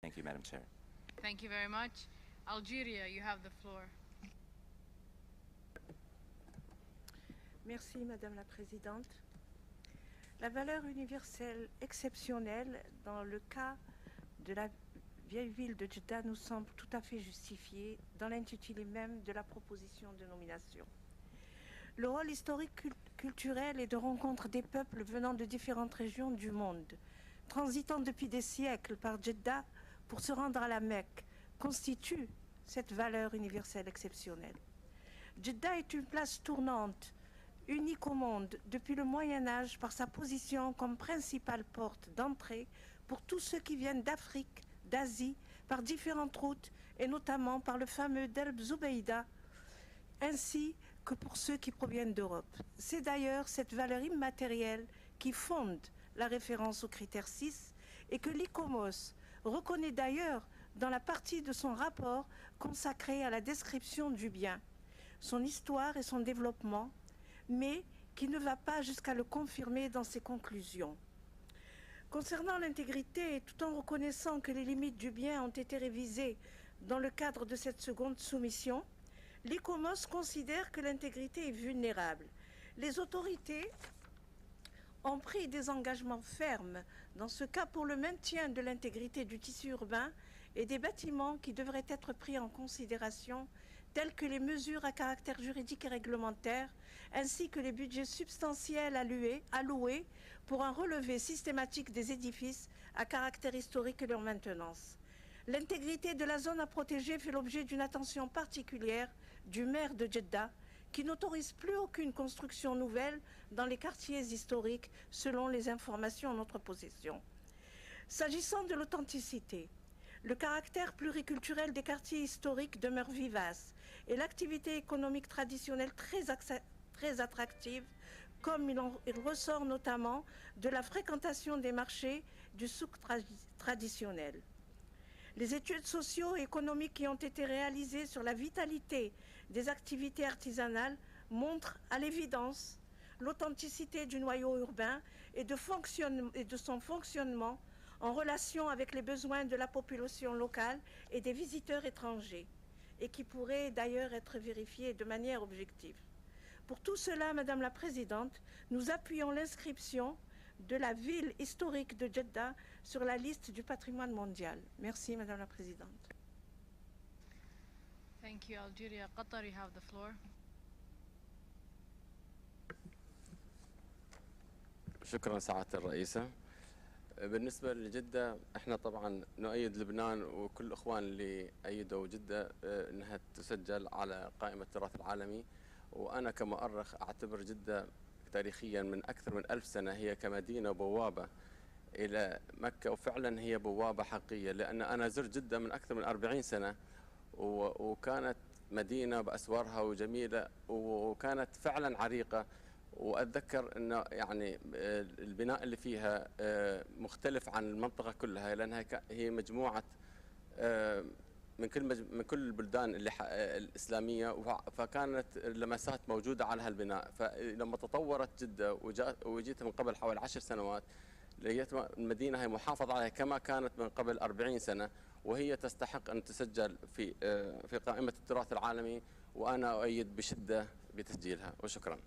Thank you, Madam Chair. Thank you very much. Algeria, you have the floor. Merci, Madame la Présidente. La valeur universelle exceptionnelle dans le cas de la vieille ville de Jeddah nous semble tout à fait justifiée dans l'intitulé même de la proposition de nomination. Le rôle historique culturel et de rencontre des peuples venant de différentes régions du monde, transitant depuis des siècles par Jeddah pour se rendre à la Mecque, constitue cette valeur universelle exceptionnelle. Jeddah est une place tournante, unique au monde depuis le Moyen-Âge par sa position comme principale porte d'entrée pour tous ceux qui viennent d'Afrique, d'Asie, par différentes routes et notamment par le fameux Delb Zubeida, ainsi que pour ceux qui proviennent d'Europe. C'est d'ailleurs cette valeur immatérielle qui fonde la référence au critère 6 et que l'ICOMOS reconnaît d'ailleurs dans la partie de son rapport consacrée à la description du bien, son histoire et son développement, mais qui ne va pas jusqu'à le confirmer dans ses conclusions. Concernant l'intégrité, et tout en reconnaissant que les limites du bien ont été révisées dans le cadre de cette seconde soumission, l'ICOMOS considère que l'intégrité est vulnérable. Les autorités ont pris des engagements fermes, dans ce cas pour le maintien de l'intégrité du tissu urbain et des bâtiments qui devraient être pris en considération, telles que les mesures à caractère juridique et réglementaire, ainsi que les budgets substantiels alloués pour un relevé systématique des édifices à caractère historique et leur maintenance. L'intégrité de la zone à protéger fait l'objet d'une attention particulière du maire de Jeddah, qui n'autorise plus aucune construction nouvelle dans les quartiers historiques, selon les informations en notre possession. S'agissant de l'authenticité, le caractère pluriculturel des quartiers historiques demeure vivace et l'activité économique traditionnelle très attractive, comme il ressort notamment de la fréquentation des marchés du souk traditionnel. Les études socio-économiques qui ont été réalisées sur la vitalité des activités artisanales montrent à l'évidence l'authenticité du noyau urbain et de son fonctionnement en relation avec les besoins de la population locale et des visiteurs étrangers, et qui pourrait d'ailleurs être vérifié de manière objective. Pour tout cela, Madame la Présidente, nous appuyons l'inscription de la ville historique de Jeddah sur la liste du patrimoine mondial. Merci, Madame la Présidente. Thank you, Algeria. Qatar, you have the floor. شكرا سعادة الرئيسة. بالنسبة لجدة احنا طبعا نؤيد لبنان وكل الاخوان اللي ايدوا جدة انها تسجل على قائمة التراث العالمي، وانا كمؤرخ اعتبر جدة تاريخيا من اكثر من 1000 سنة هي كمدينة بوابة الى مكة، وفعلا هي بوابة حقيقية، لان انا زرت جدة من اكثر من 40 سنة وكانت مدينة باسوارها وجميلة وكانت فعلا عريقة. وأتذكر أنه يعني البناء اللي فيها مختلف عن المنطقة كلها، لأنها هي مجموعة من كل البلدان الإسلامية، فكانت اللمسات موجودة على هالبناء. فلما تطورت جدة وجيت من قبل حوالي 10 سنوات لقيت المدينة هي محافظة عليها كما كانت من قبل 40 سنة، وهي تستحق أن تسجل في قائمة التراث العالمي، وأنا أؤيد بشدة بتسجيلها. وشكرا.